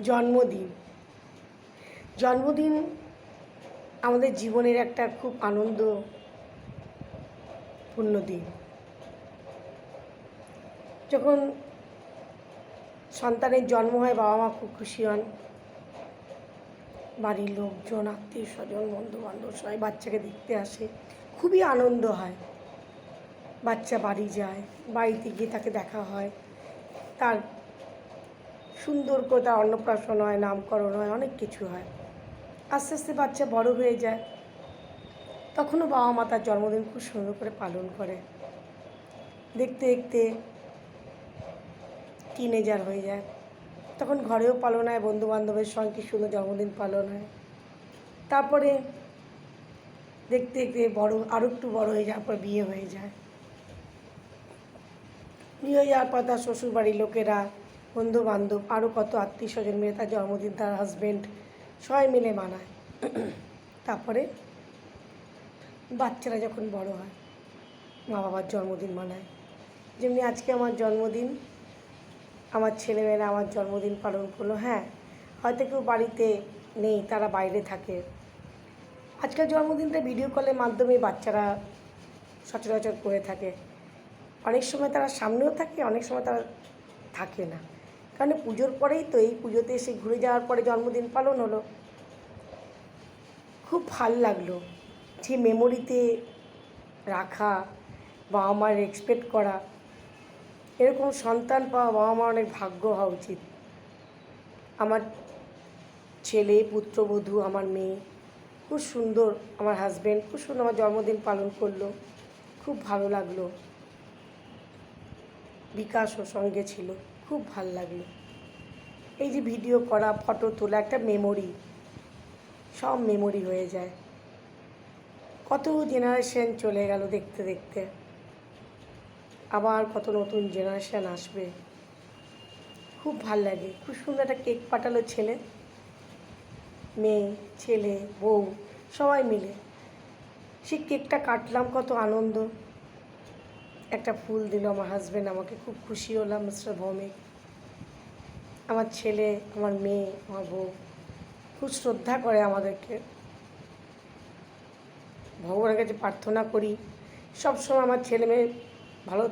জন্মদিন জন্মদিন আমাদের জীবনের একটা খুব আনন্দপূর্ণ দিন। যখন সন্তানের জন্ম হয় বাবা মা খুব খুশি হন, বাড়ির লোকজন আত্মীয় স্বজন বন্ধু বান্ধব সবাই বাচ্চাকে দেখতে আসে, খুবই আনন্দ হয়। বাচ্চা বাড়ি যায়, বাড়িতে গিয়ে তাকে দেখা হয়, তার সুন্দর করে তার অন্নপ্রাশন হয়, নামকরণ হয়, অনেক কিছু হয়। আস্তে আস্তে বাচ্চা বড় হয়ে যায়, তখনও বাবা মা তার জন্মদিন খুব সুন্দর করে পালন করে। দেখতে দেখতে টিনেজার হয়ে যায়, তখন ঘরেও পালন হয়, বন্ধুবান্ধবের সঙ্গে কি সুন্দর জন্মদিন পালন হয়। তারপরে দেখতে দেখতে আরও একটু বড় হয়ে যাওয়ার পর বিয়ে হয়ে যায়। বিয়ে হয়ে যাওয়ার পর তার শ্বশুরবাড়ির লোকেরা, বন্ধুবান্ধব, আরও কত আত্মীয় স্বজন মিলে তার জন্মদিন, তার হাজব্যান্ড সবাই মিলে মানায়। তারপরে বাচ্চারা যখন বড় হয়, মা বাবার জন্মদিন মানায়। যেমনি আজকে আমার জন্মদিন, আমার ছেলেমেয়েরা আমার জন্মদিন পালন করলো। হ্যাঁ, হয়তো কেউ বাড়িতে নেই, তারা বাইরে থাকে। আজকাল জন্মদিনটা ভিডিও কলের মাধ্যমে বাচ্চারা সচরাচর করে থাকে। অনেক সময় তারা সামনেও থাকে, অনেক সময় তারা থাকে না, কারণ পুজোর পরেই তো, এই পুজোতে এসে ঘুরে যাওয়ার পরে জন্মদিন পালন হলো। খুব ভাল লাগলো যে মেমোরিতে রাখা, বাবা মার এক্সপেক্ট করা। এরকম সন্তান পাওয়া বাবা মার অনেক ভাগ্য হওয়া উচিত। আমার ছেলে, পুত্রবধূ, আমার মেয়ে খুব সুন্দর, আমার হাজব্যান্ড খুব সুন্দর আমার জন্মদিন পালন করলো, খুব ভালো লাগলো। বিকাশও সঙ্গে ছিল, খুব ভাল লাগলো। এই যে ভিডিও করা, ফটো তোলা, একটা মেমোরি, সব মেমোরি হয়ে যায়। কত জেনারেশন চলে গেল দেখতে দেখতে, আবার কত নতুন জেনারেশন আসবে। খুব ভাল লাগে। খুব সুন্দর একটা কেক পাঠালো ছেলে, মেয়ে, ছেলে, বউ সবাই মিলে। সেই কেকটা কাটলাম, কত আনন্দ। একটা ফুল দিল আমার হাজব্যান্ড, আমাকে খুব খুশি হলাম, মিস্টার ভৌমিক। আমার ছেলে, আমার মেয়ে, আমার বউ খুব শ্রদ্ধা করে আমাদেরকে। ভগবানের কাছে প্রার্থনা করি সবসময় আমার ছেলে মেয়ে ভালো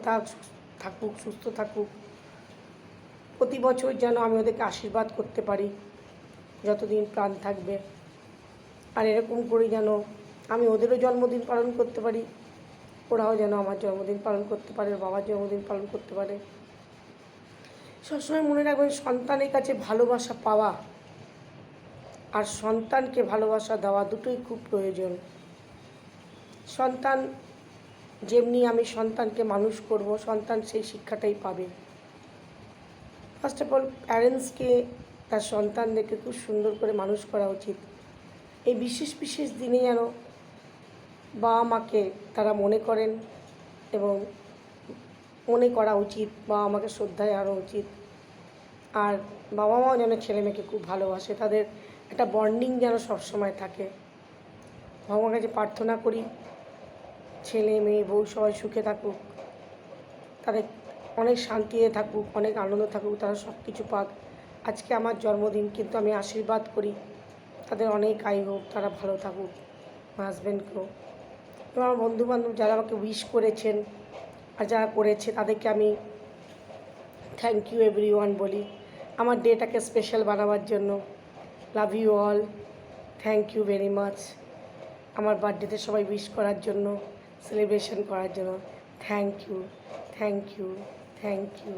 থাকুক, সুস্থ থাকুক। প্রতি বছর যেন আমি ওদেরকে আশীর্বাদ করতে পারি যতদিন প্রাণ থাকবে। আর এরকম করে যেন আমি ওদেরও জন্মদিন পালন করতে পারি, ওরাও যেন আমার জন্মদিন পালন করতে পারে, বাবার জন্মদিন পালন করতে পারে। সবসময় মনে রাখবেন, সন্তানের কাছে ভালোবাসা পাওয়া আর সন্তানকে ভালোবাসা দেওয়া দুটোই খুব প্রয়োজন। সন্তান যেমনি আমি সন্তানকে মানুষ করব, সন্তান সেই শিক্ষাটাই পাবে। ফার্স্ট অফ অল প্যারেন্টসকে তার সন্তানদেরকে খুব সুন্দর করে মানুষ করা উচিত। এই বিশেষ বিশেষ দিনে যেন বাবা মাকে তারা মনে করেন, এবং মনে করা উচিত, বাবা মাকে শ্রদ্ধায় আনা উচিত। আর বাবা মাও যেন ছেলে মেয়েকে খুব ভালোবাসে, তাদের একটা বন্ডিং যেন সবসময় থাকে। ভগবানের কাছে প্রার্থনা করি ছেলে মেয়ে বউ সবাই সুখে থাকুক, তাদের অনেক শান্তিতে থাকুক, অনেক আনন্দ থাকুক, তারা সব কিছু পাক। আজকে আমার জন্মদিন, কিন্তু আমি আশীর্বাদ করি তাদের অনেক আয়ু হোক, তারা ভালো থাকুক, আমার হাজব্যান্ডকেও। এবং আমার বন্ধুবান্ধব যারা আমাকে উইশ করেছেন আর যারা করেছে তাদেরকে আমি থ্যাংক ইউ এভরিওয়ান বলি, আমার ডেটাকে স্পেশাল বানাবার জন্য। Love you all, thank you very much. আমার বার্থডেতে সবাই উইশ করার জন্য, সেলিব্রেশন করার জন্য thank you, thank you, thank you.